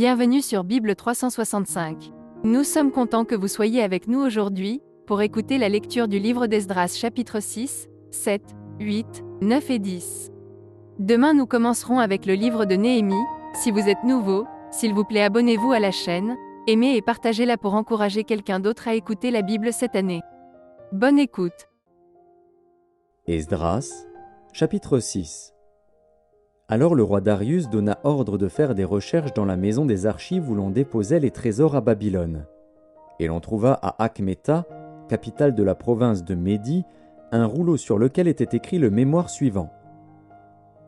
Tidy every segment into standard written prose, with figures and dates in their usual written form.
Bienvenue sur Bible 365. Nous sommes contents que vous soyez avec nous aujourd'hui, pour écouter la lecture du livre d'Esdras chapitre 6, 7, 8, 9 et 10. Demain nous commencerons avec le livre de Néhémie. Si vous êtes nouveau, s'il vous plaît abonnez-vous à la chaîne, aimez et partagez-la pour encourager quelqu'un d'autre à écouter la Bible cette année. Bonne écoute. Esdras, chapitre 6. Alors le roi Darius donna ordre de faire des recherches dans la maison des archives où l'on déposait les trésors à Babylone. Et l'on trouva à Achmeta, capitale de la province de Médie, un rouleau sur lequel était écrit le mémoire suivant.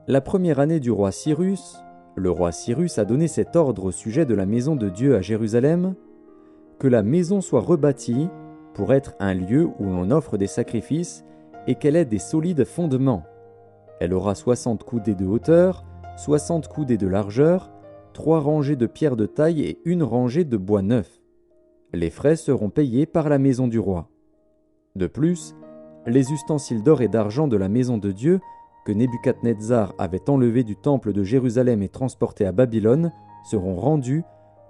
La première année du roi Cyrus, le roi Cyrus a donné cet ordre au sujet de la maison de Dieu à Jérusalem, que la maison soit rebâtie pour être un lieu où l'on offre des sacrifices et qu'elle ait des solides fondements. Elle aura 60 coudées de hauteur, 60 coudées de largeur, 3 rangées de pierres de taille et 1 rangée de bois neuf. Les frais seront payés par la maison du roi. De plus, les ustensiles d'or et d'argent de la maison de Dieu que Nebuchadnezzar avait enlevés du temple de Jérusalem et transportés à Babylone seront rendus,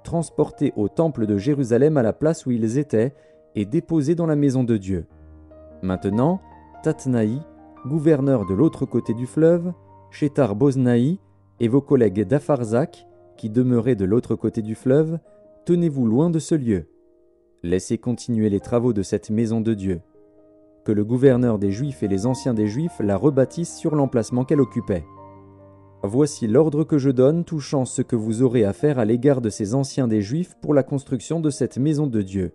transportés au temple de Jérusalem à la place où ils étaient et déposés dans la maison de Dieu. Maintenant, Tatnaï, gouverneur de l'autre côté du fleuve, Shethar-Boznaï et vos collègues d'Apharzak, qui demeuraient de l'autre côté du fleuve, tenez-vous loin de ce lieu. Laissez continuer les travaux de cette maison de Dieu. Que le gouverneur des Juifs et les anciens des Juifs la rebâtissent sur l'emplacement qu'elle occupait. Voici l'ordre que je donne touchant ce que vous aurez à faire à l'égard de ces anciens des Juifs pour la construction de cette maison de Dieu.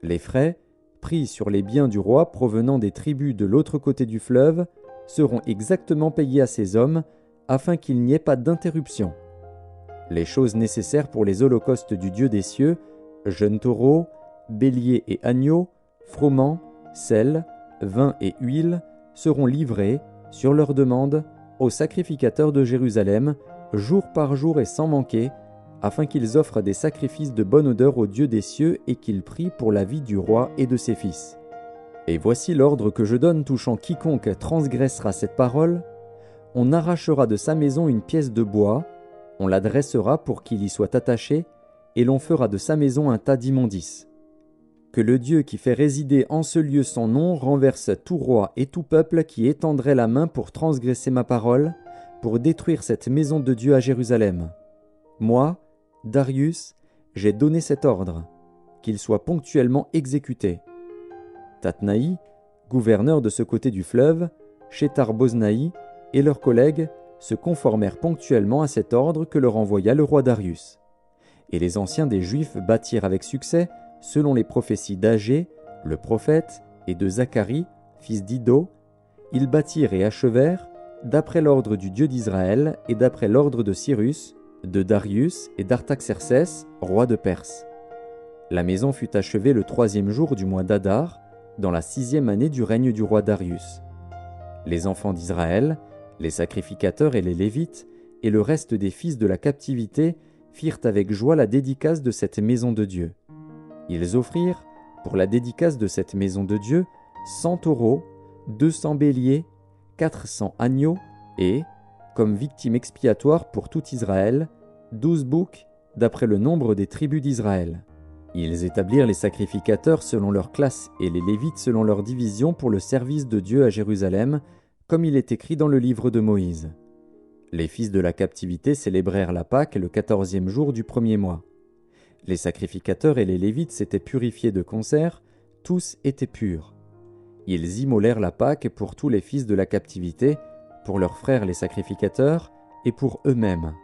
Les frais, pris sur les biens du roi provenant des tribus de l'autre côté du fleuve, seront exactement payés à ces hommes, afin qu'il n'y ait pas d'interruption. Les choses nécessaires pour les holocaustes du Dieu des cieux, jeunes taureaux, béliers et agneaux, froment, sel, vin et huile, seront livrés, sur leur demande, aux sacrificateurs de Jérusalem, jour par jour et sans manquer, afin qu'ils offrent des sacrifices de bonne odeur au Dieu des cieux et qu'ils prient pour la vie du roi et de ses fils. Et voici l'ordre que je donne touchant quiconque transgressera cette parole. On arrachera de sa maison une pièce de bois, on la dressera pour qu'il y soit attaché, et l'on fera de sa maison un tas d'immondices. Que le Dieu qui fait résider en ce lieu son nom renverse tout roi et tout peuple qui étendrait la main pour transgresser ma parole, pour détruire cette maison de Dieu à Jérusalem. Moi, Darius, j'ai donné cet ordre, qu'il soit ponctuellement exécuté. Tatnaï, gouverneur de ce côté du fleuve, Shethar-Boznaï et leurs collègues se conformèrent ponctuellement à cet ordre que leur envoya le roi Darius. Et les anciens des Juifs bâtirent avec succès, selon les prophéties d'Agé, le prophète, et de Zacharie, fils d'Iddo. Ils bâtirent et achevèrent, d'après l'ordre du Dieu d'Israël et d'après l'ordre de Cyrus, de Darius et d'Artaxercès, roi de Perse. La maison fut achevée le 3e jour du mois d'Adar, dans la 6e année du règne du roi Darius. Les enfants d'Israël, les sacrificateurs et les Lévites, et le reste des fils de la captivité firent avec joie la dédicace de cette maison de Dieu. Ils offrirent, pour la dédicace de cette maison de Dieu, 100 taureaux, 200 béliers, 400 agneaux et, comme victime expiatoire pour tout Israël, 12 boucs, d'après le nombre des tribus d'Israël. Ils établirent les sacrificateurs selon leur classe et les Lévites selon leur division pour le service de Dieu à Jérusalem, comme il est écrit dans le livre de Moïse. Les fils de la captivité célébrèrent la Pâque le 14e jour du 1er mois. Les sacrificateurs et les Lévites s'étaient purifiés de concert, tous étaient purs. Ils immolèrent la Pâque pour tous les fils de la captivité, pour leurs frères les sacrificateurs, et pour eux-mêmes.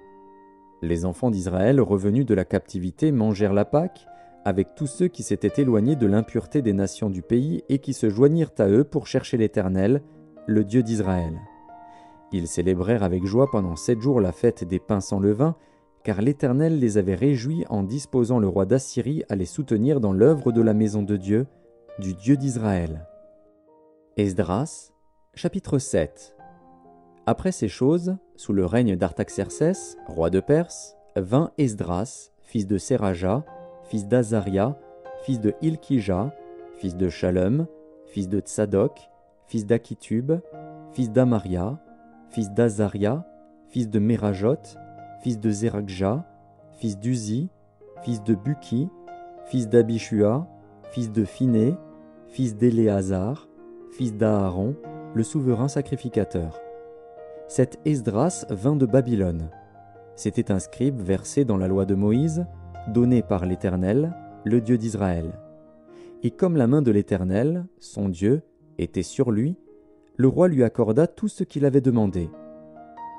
Les enfants d'Israël revenus de la captivité mangèrent la Pâque, avec tous ceux qui s'étaient éloignés de l'impureté des nations du pays et qui se joignirent à eux pour chercher l'Éternel, le Dieu d'Israël. Ils célébrèrent avec joie pendant 7 jours la fête des pains sans levain, car l'Éternel les avait réjouis en disposant le roi d'Assyrie à les soutenir dans l'œuvre de la maison de Dieu, du Dieu d'Israël. Esdras, chapitre 7. Après ces choses, sous le règne d'Artaxercès, roi de Perse, vint Esdras, fils de Séraja, fils d'Azaria, fils de Hilkija, fils de Shalom, fils de Tsadok, fils d'Akitub, fils d'Amaria, fils d'Azaria, fils de Merajot, fils de Zérakja, fils d'Uzi, fils de Buki, fils d'Abishua, fils de Phiné, fils d'Éléazar, fils d'Aaron, le souverain sacrificateur. Cet Esdras vint de Babylone. C'était un scribe versé dans la loi de Moïse, donné par l'Éternel, le Dieu d'Israël. Et comme la main de l'Éternel, son Dieu, était sur lui, le roi lui accorda tout ce qu'il avait demandé.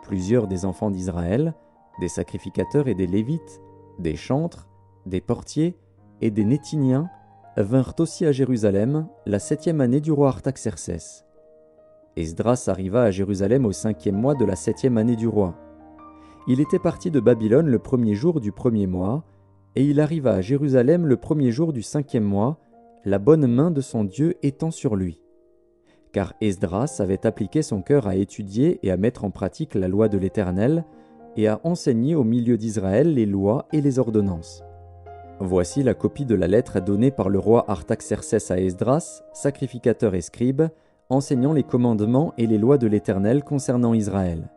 Plusieurs des enfants d'Israël, des sacrificateurs et des Lévites, des chantres, des portiers et des Néthiniens, vinrent aussi à Jérusalem la 7e année du roi Artaxercès. Esdras arriva à Jérusalem au 5e mois de la 7e année du roi. Il était parti de Babylone le 1er jour du 1er mois, et il arriva à Jérusalem le 1er jour du 5e mois, la bonne main de son Dieu étant sur lui. Car Esdras avait appliqué son cœur à étudier et à mettre en pratique la loi de l'Éternel, et à enseigner au milieu d'Israël les lois et les ordonnances. Voici la copie de la lettre donnée par le roi Artaxercès à Esdras, sacrificateur et scribe, enseignant les commandements et les lois de l'Éternel concernant Israël.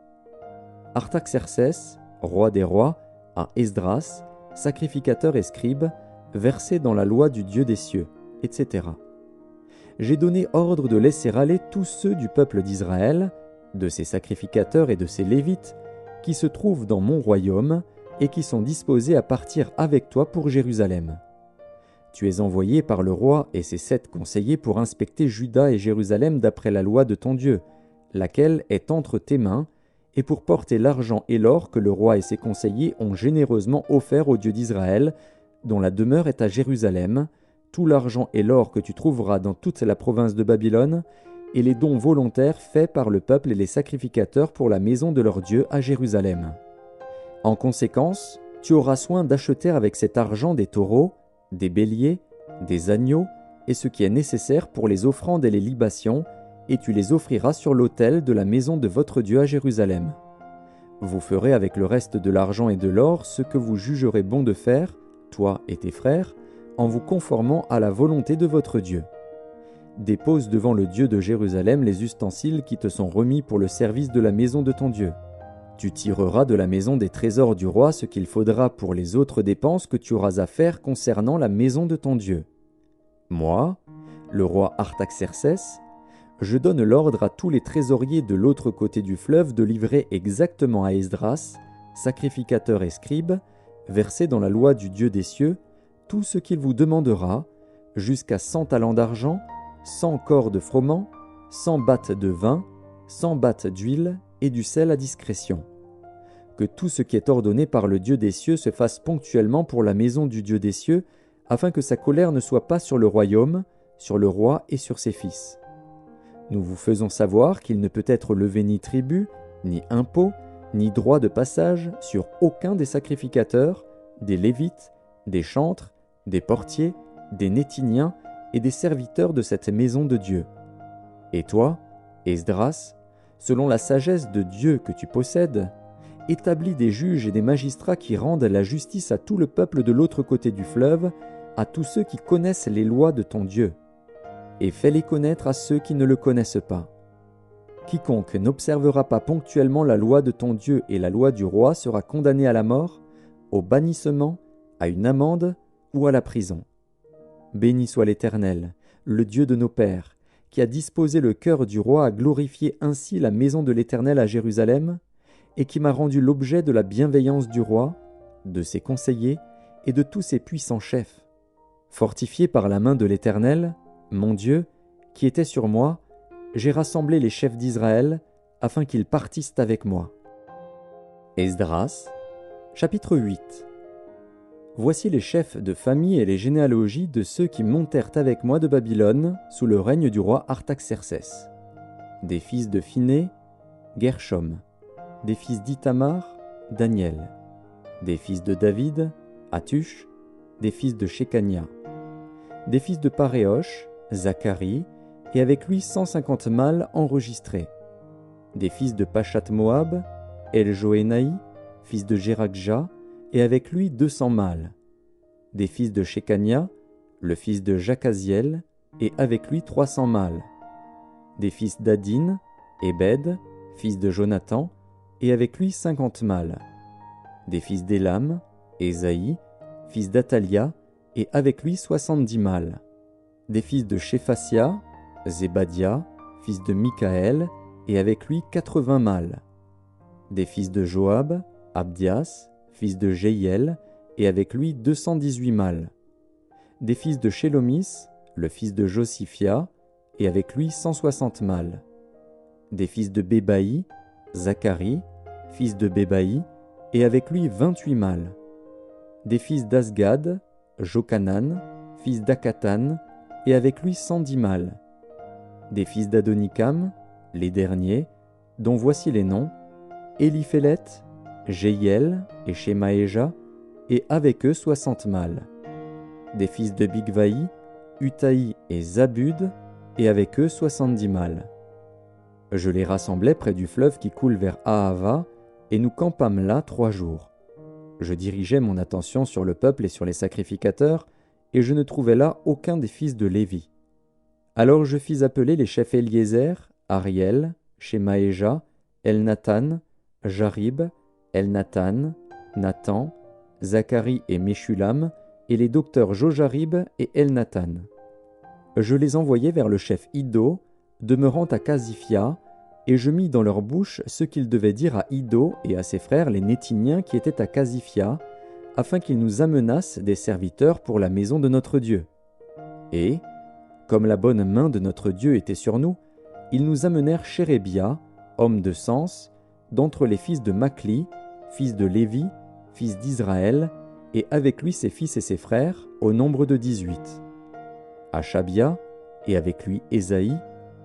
Artaxercès, roi des rois, à Esdras, sacrificateur et scribe, versé dans la loi du Dieu des cieux, etc. J'ai donné ordre de laisser aller tous ceux du peuple d'Israël, de ses sacrificateurs et de ses Lévites, qui se trouvent dans mon royaume et qui sont disposés à partir avec toi pour Jérusalem. Tu es envoyé par le roi et ses 7 conseillers pour inspecter Juda et Jérusalem d'après la loi de ton Dieu, laquelle est entre tes mains, et pour porter l'argent et l'or que le roi et ses conseillers ont généreusement offert au Dieu d'Israël, dont la demeure est à Jérusalem, tout l'argent et l'or que tu trouveras dans toute la province de Babylone, et les dons volontaires faits par le peuple et les sacrificateurs pour la maison de leur Dieu à Jérusalem. En conséquence, tu auras soin d'acheter avec cet argent des taureaux, des béliers, des agneaux, et ce qui est nécessaire pour les offrandes et les libations, et tu les offriras sur l'autel de la maison de votre Dieu à Jérusalem. Vous ferez avec le reste de l'argent et de l'or ce que vous jugerez bon de faire, toi et tes frères, en vous conformant à la volonté de votre Dieu. Dépose devant le Dieu de Jérusalem les ustensiles qui te sont remis pour le service de la maison de ton Dieu. Tu tireras de la maison des trésors du roi ce qu'il faudra pour les autres dépenses que tu auras à faire concernant la maison de ton Dieu. Moi, le roi Artaxercès, je donne l'ordre à tous les trésoriers de l'autre côté du fleuve de livrer exactement à Esdras, sacrificateur et scribe, versé dans la loi du Dieu des cieux, tout ce qu'il vous demandera, jusqu'à 100 talents d'argent, 100 corps de froment, 100 battes de vin, 100 battes d'huile et du sel à discrétion. Que tout ce qui est ordonné par le Dieu des cieux se fasse ponctuellement pour la maison du Dieu des cieux, afin que sa colère ne soit pas sur le royaume, sur le roi et sur ses fils. Nous vous faisons savoir qu'il ne peut être levé ni tribut, ni impôt, ni droit de passage sur aucun des sacrificateurs, des Lévites, des chantres, des portiers, des Néthiniens et des serviteurs de cette maison de Dieu. Et toi, Esdras, selon la sagesse de Dieu que tu possèdes, établis des juges et des magistrats qui rendent la justice à tout le peuple de l'autre côté du fleuve, à tous ceux qui connaissent les lois de ton Dieu, et fais-les connaître à ceux qui ne le connaissent pas. Quiconque n'observera pas ponctuellement la loi de ton Dieu et la loi du roi sera condamné à la mort, au bannissement, à une amende ou à la prison. Béni soit l'Éternel, le Dieu de nos pères, qui a disposé le cœur du roi à glorifier ainsi la maison de l'Éternel à Jérusalem, et qui m'a rendu l'objet de la bienveillance du roi, de ses conseillers et de tous ses puissants chefs. Fortifié par la main de l'Éternel, mon Dieu, qui était sur moi, j'ai rassemblé les chefs d'Israël, afin qu'ils partissent avec moi. Esdras, chapitre 8. Voici les chefs de famille et les généalogies de ceux qui montèrent avec moi de Babylone sous le règne du roi Artaxercès. Des fils de Phiné, Gershom. Des fils d'Ithamar, Daniel. Des fils de David, Hattush. Des fils de Shekania. Des fils de Paréosh, Zacharie, et avec lui 150 mâles enregistrés. Des fils de Pachat-Moab, El-Joénaï, fils de Jérakja, et avec lui 200 mâles. Des fils de Shekania, le fils de Jacaziel, et avec lui 300 mâles. Des fils d'Adin, Ebed, fils de Jonathan, et avec lui 50 mâles. Des fils d'Élam, Ésaïe, fils d'Athalia, et avec lui 70 mâles. Des fils de Shéphatia, Zébadia, fils de Michaël, et avec lui 80 mâles. Des fils de Joab, Abdias, fils de Jéhiel, et avec lui 218 mâles. Des fils de Shélomis, le fils de Josiphia, et avec lui 160 mâles. Des fils de Bébaï, Zacharie, fils de Bébaï, et avec lui 28 mâles. Des fils d'Asgad, Jochanan, fils d'Akatan, et avec lui 110 mâles. Des fils d'Adonikam, les derniers, dont voici les noms, Éliphélet, Jéhiel et Shemaéja, et avec eux 60 mâles. Des fils de Bigvaï, Utaï et Zabud, et avec eux 70 mâles. Je les rassemblai près du fleuve qui coule vers Ahava, et nous campâmes là 3 jours. Je dirigeais mon attention sur le peuple et sur les sacrificateurs, et je ne trouvais là aucun des fils de Lévi. Alors je fis appeler les chefs Éliézer, Ariel, Shemaéja, Elnathan, Jarib, Elnathan, Nathan, Zacharie et Meshulam, et les docteurs Jojarib et Elnathan. Je les envoyai vers le chef Iddo, demeurant à Casifia, et je mis dans leur bouche ce qu'ils devaient dire à Iddo et à ses frères les Nétiniens qui étaient à Casifia, afin qu'ils nous amenassent des serviteurs pour la maison de notre Dieu. Et, comme la bonne main de notre Dieu était sur nous, ils nous amenèrent Chérébia, homme de sens, d'entre les fils de Makli, fils de Lévi, fils d'Israël, et avec lui ses fils et ses frères, au nombre de 18. Achabia, et avec lui Ésaïe,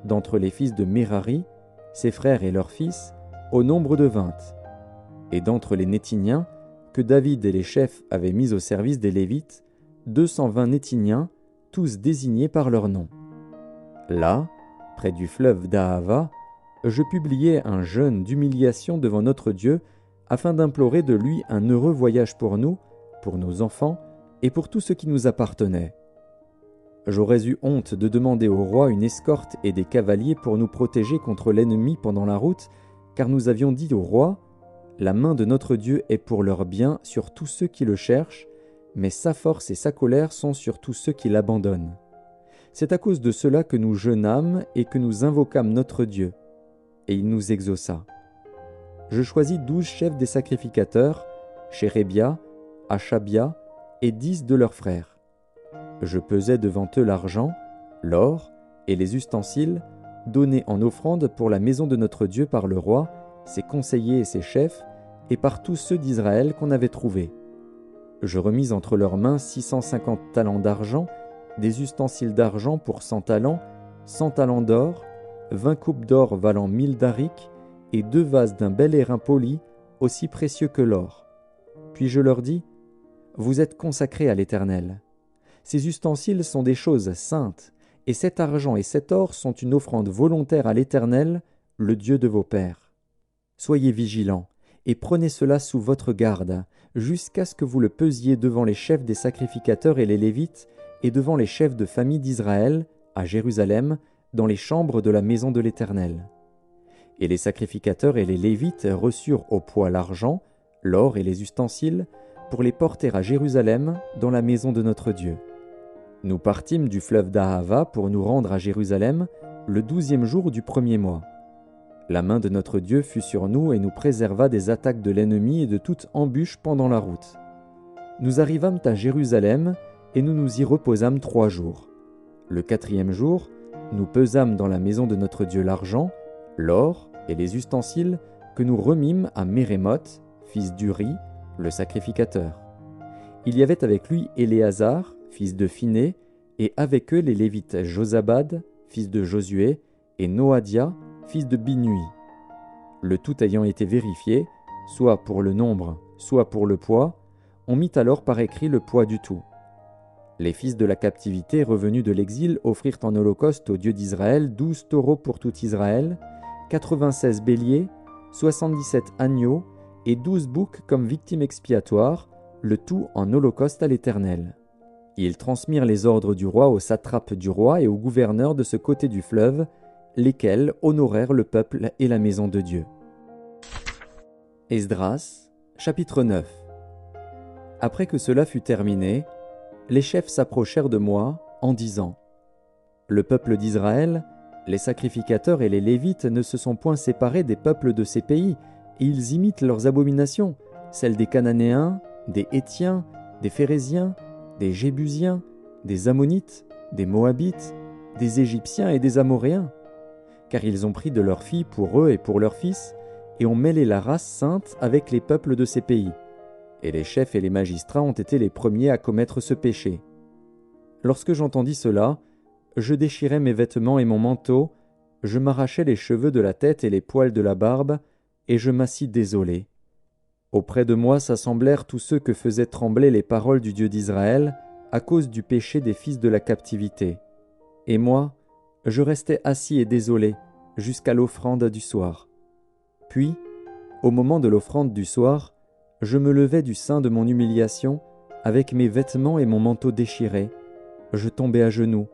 d'entre les fils de Mérari, ses frères et leurs fils, au nombre de 20. Et d'entre les Nétiniens, que David et les chefs avaient mis au service des Lévites, 220 Nétiniens, tous désignés par leur nom. Là, près du fleuve d'Ahava, je publiai un jeûne d'humiliation devant notre Dieu, afin d'implorer de lui un heureux voyage pour nous, pour nos enfants et pour tout ce qui nous appartenait. J'aurais eu honte de demander au roi une escorte et des cavaliers pour nous protéger contre l'ennemi pendant la route, car nous avions dit au roi, « La main de notre Dieu est pour leur bien sur tous ceux qui le cherchent, mais sa force et sa colère sont sur tous ceux qui l'abandonnent. » C'est à cause de cela que nous jeûnâmes et que nous invoquâmes notre Dieu, et il nous exauça. Je choisis 12 chefs des sacrificateurs, Chérébia, Achabia et 10 de leurs frères. Je pesai devant eux l'argent, l'or et les ustensiles donnés en offrande pour la maison de notre Dieu par le roi, ses conseillers et ses chefs, et par tous ceux d'Israël qu'on avait trouvés. Je remis entre leurs mains 650 talents d'argent, des ustensiles d'argent pour 100 talents, 100 talents d'or, 20 coupes d'or valant 1000 darics, et 2 vases d'un bel airain poli, aussi précieux que l'or. Puis je leur dis, « Vous êtes consacrés à l'Éternel. Ces ustensiles sont des choses saintes, et cet argent et cet or sont une offrande volontaire à l'Éternel, le Dieu de vos pères. Soyez vigilants, et prenez cela sous votre garde, jusqu'à ce que vous le pesiez devant les chefs des sacrificateurs et les Lévites, et devant les chefs de famille d'Israël, à Jérusalem, dans les chambres de la maison de l'Éternel. » Et les sacrificateurs et les Lévites reçurent au poids l'argent, l'or et les ustensiles, pour les porter à Jérusalem, dans la maison de notre Dieu. Nous partîmes du fleuve d'Ahava pour nous rendre à Jérusalem le 12e jour du 1er mois. La main de notre Dieu fut sur nous et nous préserva des attaques de l'ennemi et de toute embûche pendant la route. Nous arrivâmes à Jérusalem et nous nous y reposâmes 3 jours. Le 4e jour, nous pesâmes dans la maison de notre Dieu l'argent, l'or et les ustensiles que nous remîmes à Mérémoth, fils d'Uri, le sacrificateur. Il y avait avec lui Éléazar, fils de Phiné, et avec eux les Lévites Josabad, fils de Josué, et Noadia, fils de Binui. Le tout ayant été vérifié, soit pour le nombre, soit pour le poids, on mit alors par écrit le poids du tout. Les fils de la captivité revenus de l'exil offrirent en holocauste au Dieu d'Israël 12 taureaux pour tout Israël, 96 béliers, 77 agneaux et 12 boucs comme victimes expiatoires, le tout en holocauste à l'Éternel. Ils transmirent les ordres du roi aux satrapes du roi et aux gouverneurs de ce côté du fleuve, lesquels honorèrent le peuple et la maison de Dieu. Esdras, chapitre 9. Après que cela fut terminé, les chefs s'approchèrent de moi en disant : « Le peuple d'Israël, les sacrificateurs et les Lévites ne se sont point séparés des peuples de ces pays, et ils imitent leurs abominations, celles des Cananéens, des Hétiens, des Phéréziens, des Jébusiens, des Ammonites, des Moabites, des Égyptiens et des Amoréens. Car ils ont pris de leurs filles pour eux et pour leurs fils, et ont mêlé la race sainte avec les peuples de ces pays. Et les chefs et les magistrats ont été les premiers à commettre ce péché. Lorsque j'entendis cela, je déchirai mes vêtements et mon manteau, je m'arrachai les cheveux de la tête et les poils de la barbe, et je m'assis désolé. Auprès de moi s'assemblèrent tous ceux que faisaient trembler les paroles du Dieu d'Israël à cause du péché des fils de la captivité. Et moi, je restai assis et désolé jusqu'à l'offrande du soir. Puis, au moment de l'offrande du soir, je me levai du sein de mon humiliation, avec mes vêtements et mon manteau déchirés. Je tombai à genoux,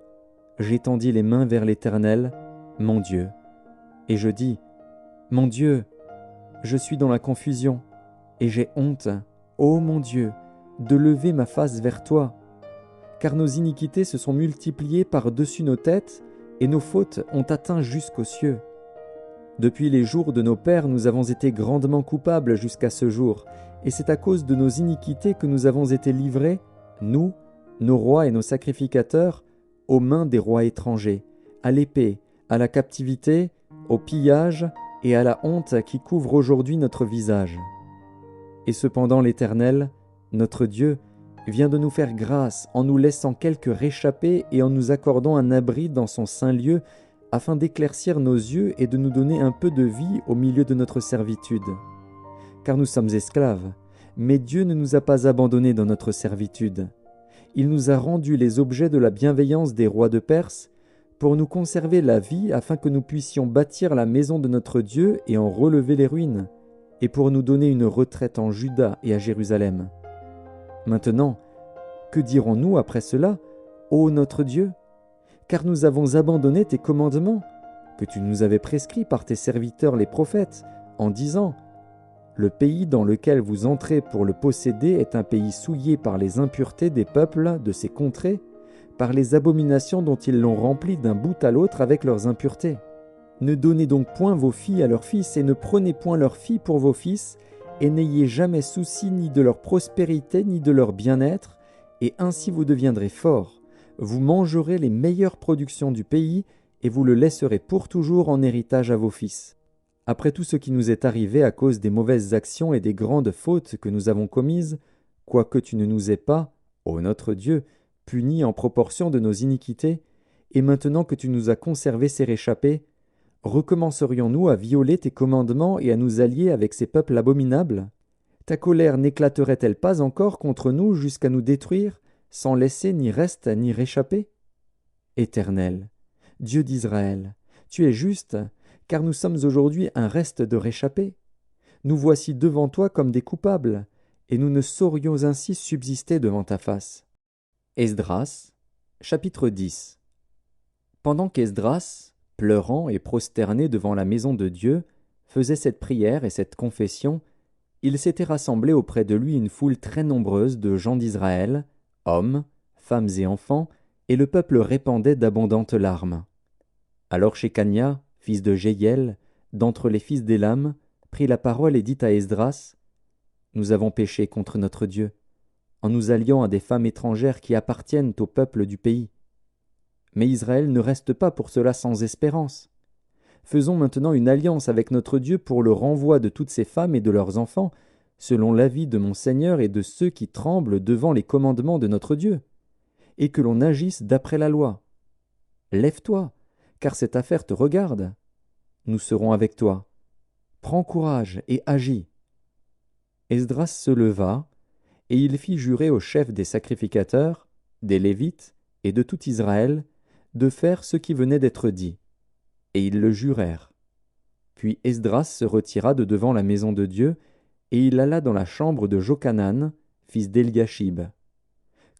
j'étendis les mains vers l'Éternel, mon Dieu. Et je dis : Mon Dieu, je suis dans la confusion, et j'ai honte, ô mon Dieu, de lever ma face vers toi. Car nos iniquités se sont multipliées par-dessus nos têtes, et nos fautes ont atteint jusqu'aux cieux. Depuis les jours de nos pères, nous avons été grandement coupables jusqu'à ce jour, et c'est à cause de nos iniquités que nous avons été livrés, nous, nos rois et nos sacrificateurs, aux mains des rois étrangers, à l'épée, à la captivité, au pillage et à la honte qui couvre aujourd'hui notre visage. Et cependant l'Éternel, notre Dieu, vient de nous faire grâce en nous laissant quelques réchappés et en nous accordant un abri dans son saint lieu, afin d'éclaircir nos yeux et de nous donner un peu de vie au milieu de notre servitude. Car nous sommes esclaves, mais Dieu ne nous a pas abandonnés dans notre servitude. Il nous a rendus les objets de la bienveillance des rois de Perse, pour nous conserver la vie afin que nous puissions bâtir la maison de notre Dieu et en relever les ruines, et pour nous donner une retraite en Juda et à Jérusalem. Maintenant, que dirons-nous après cela, ô notre Dieu ? Car nous avons abandonné tes commandements, que tu nous avais prescrits par tes serviteurs les prophètes, en disant : Le pays dans lequel vous entrez pour le posséder est un pays souillé par les impuretés des peuples de ces contrées, par les abominations dont ils l'ont rempli d'un bout à l'autre avec leurs impuretés. Ne donnez donc point vos filles à leurs fils, et ne prenez point leurs filles pour vos fils, et n'ayez jamais souci ni de leur prospérité ni de leur bien-être, et ainsi vous deviendrez forts. Vous mangerez les meilleures productions du pays, et vous le laisserez pour toujours en héritage à vos fils. Après tout ce qui nous est arrivé à cause des mauvaises actions et des grandes fautes que nous avons commises, quoique tu ne nous aies pas, ô notre Dieu, punis en proportion de nos iniquités, et maintenant que tu nous as conservé ces réchappés, recommencerions-nous à violer tes commandements et à nous allier avec ces peuples abominables ? Ta colère n'éclaterait-elle pas encore contre nous jusqu'à nous détruire, sans laisser ni reste ni réchappé ? Éternel, Dieu d'Israël, tu es juste, car nous sommes aujourd'hui un reste de réchappés. Nous voici devant toi comme des coupables, et nous ne saurions ainsi subsister devant ta face. Esdras, chapitre 10. Pendant qu'Esdras, pleurant et prosterné devant la maison de Dieu, faisait cette prière et cette confession, il s'était rassemblé auprès de lui une foule très nombreuse de gens d'Israël, hommes, femmes et enfants, et le peuple répandait d'abondantes larmes. Alors Shekania, fils de Jéhiel, d'entre les fils d'Élam, prit la parole et dit à Esdras : Nous avons péché contre notre Dieu, en nous alliant à des femmes étrangères qui appartiennent au peuple du pays. Mais Israël ne reste pas pour cela sans espérance. Faisons maintenant une alliance avec notre Dieu pour le renvoi de toutes ces femmes et de leurs enfants, selon l'avis de mon Seigneur et de ceux qui tremblent devant les commandements de notre Dieu, et que l'on agisse d'après la loi. Lève-toi, car cette affaire te regarde. Nous serons avec toi. Prends courage et agis. Esdras se leva, et il fit jurer aux chefs des sacrificateurs, des Lévites et de tout Israël, de faire ce qui venait d'être dit. Et ils le jurèrent. Puis Esdras se retira de devant la maison de Dieu, et il alla dans la chambre de Jochanan, fils d'Eliashib.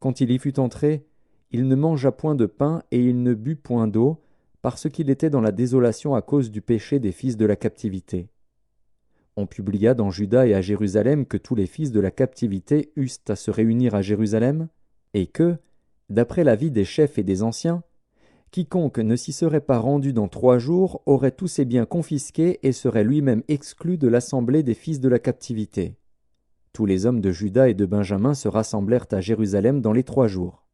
Quand il y fut entré, il ne mangea point de pain et il ne but point d'eau, parce qu'il était dans la désolation à cause du péché des fils de la captivité. On publia dans Juda et à Jérusalem que tous les fils de la captivité eussent à se réunir à Jérusalem, et que, d'après l'avis des chefs et des anciens, quiconque ne s'y serait pas rendu dans 3 jours aurait tous ses biens confisqués et serait lui-même exclu de l'assemblée des fils de la captivité. Tous les hommes de Juda et de Benjamin se rassemblèrent à Jérusalem dans les 3 jours.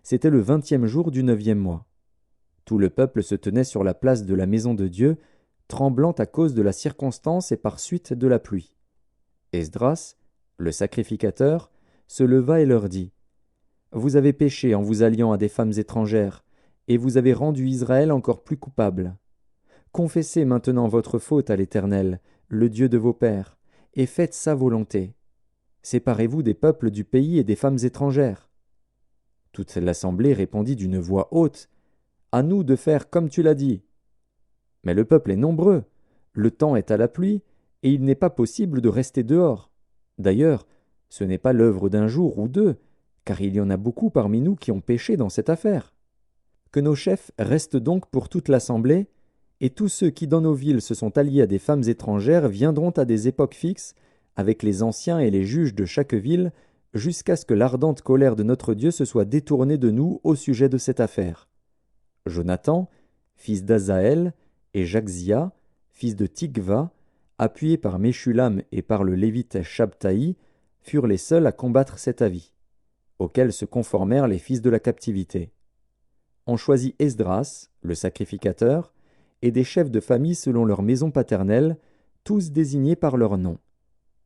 C'était le 20e jour du 9e mois. Tout le peuple se tenait sur la place de la maison de Dieu, tremblant à cause de la circonstance et par suite de la pluie. Esdras, le sacrificateur, se leva et leur dit : « Vous avez péché en vous alliant à des femmes étrangères, et vous avez rendu Israël encore plus coupable. Confessez maintenant votre faute à l'Éternel, le Dieu de vos pères, et faites sa volonté. Séparez-vous des peuples du pays et des femmes étrangères. » Toute l'assemblée répondit d'une voix haute : « À nous de faire comme tu l'as dit. » Mais le peuple est nombreux, le temps est à la pluie, et il n'est pas possible de rester dehors. D'ailleurs, ce n'est pas l'œuvre d'un jour ou 2, car il y en a beaucoup parmi nous qui ont péché dans cette affaire. Que nos chefs restent donc pour toute l'assemblée, et tous ceux qui dans nos villes se sont alliés à des femmes étrangères viendront à des époques fixes, avec les anciens et les juges de chaque ville, jusqu'à ce que l'ardente colère de notre Dieu se soit détournée de nous au sujet de cette affaire. Jonathan, fils d'Azaël, et Jaxia, fils de Tikva, appuyés par Meshulam et par le lévite Shabtaï, furent les seuls à combattre cet avis, auquel se conformèrent les fils de la captivité. On choisit Esdras, le sacrificateur, et des chefs de famille selon leur maison paternelle, tous désignés par leur nom.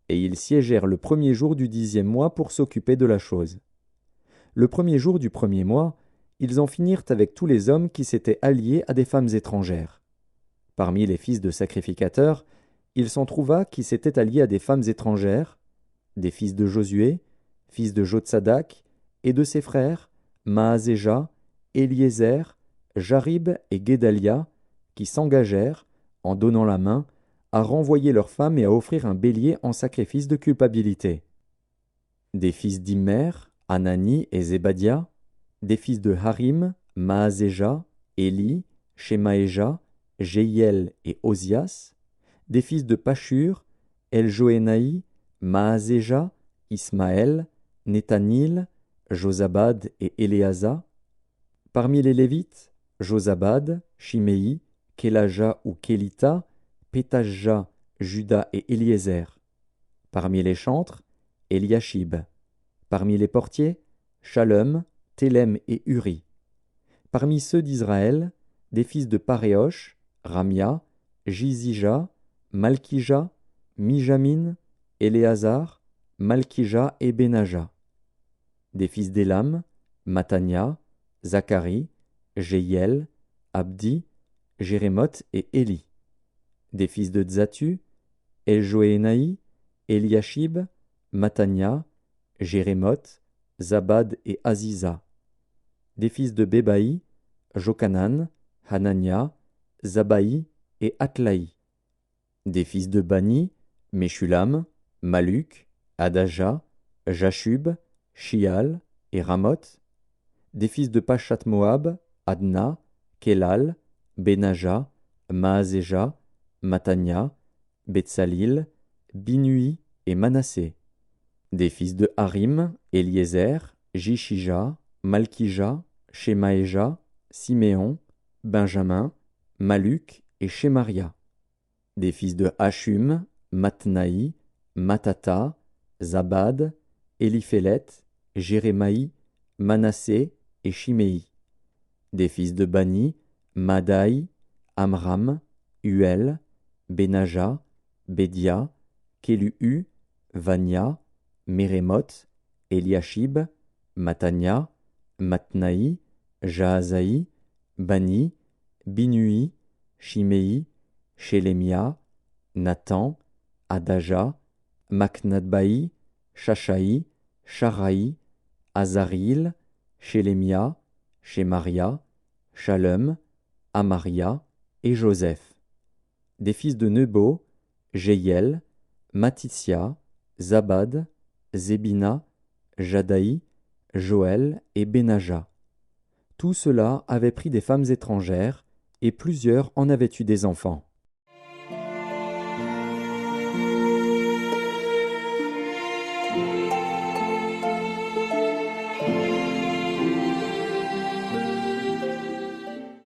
Et ils siégèrent le 1er jour du 10e mois pour s'occuper de la chose. Le 1er jour du 1er mois, ils en finirent avec tous les hommes qui s'étaient alliés à des femmes étrangères. Parmi les fils de sacrificateurs, il s'en trouva qui s'étaient alliés à des femmes étrangères, des fils de Josué, fils de Jotsadak, et de ses frères, Maazéja, Éliézer, Jarib et Guédalia, qui s'engagèrent, en donnant la main, à renvoyer leurs femmes et à offrir un bélier en sacrifice de culpabilité. Des fils d'Immer, Anani et Zébadia, des fils de Harim, Maazéja, Éli, Shemaéja, Jéiel et Osias, des fils de Pashur, Eljoénaï, Maazéja, Ismaël, Nethanil, Josabad et Éléasa. Parmi les Lévites, Josabad, Shiméi, Kélaja ou Kélita, Pétajja, Juda et Éliézer. Parmi les chantres, Eliashib. Parmi les portiers, Shalom, Télem et Uri. Parmi ceux d'Israël, des fils de Paréosh, Ramia, Jizija, Malkija, Mijamin, Éléazar, Malkija et Benaja. Des fils d'Élam, Matania, Zacharie, Jéiel, Abdi, Jérémoth et Éli. Des fils de Tzatu, Eljoénaï, Eliashib, Matania, Jérémoth, Zabad et Aziza. Des fils de Bébaï, Jokanan, Hanania, Zabaï et Atlaï. Des fils de Bani, Meshulam, Maluk, Adaja, Jashub, Shial et Ramoth. Des fils de Pachat Moab, Adna, Kelal, Benaja, Maazéja, Matania, Betsalil, Binui et Manassé. Des fils de Harim, Éliézer, Jishija, Malkija, Shemaéja, Siméon, Benjamin, Maluk et Shemaria. Des fils de Hashum, Matnaï, Matata, Zabad, Éliphélet, Jérémaï, Manassé et Shiméi. Des fils de Bani, Madaï, Amram, Uel, Benaja, Bédia, Kélu, Vania, Mérémoth, Eliashib, Matania, Matnaï, Jaazaï, Bani, Binui, Shiméi, Shélémia, Nathan, Adaja, Maknadbaï, Shashaï, Sharaï, Azaril, Shélémia, Shemaria, Shalom, Amaria et Joseph. Des fils de Nebo, Jéiel, Matitsia, Zabad, Zébina, Jadaï, Joël et Benaja. Tout cela avait pris des femmes étrangères, et plusieurs en avaient eu des enfants.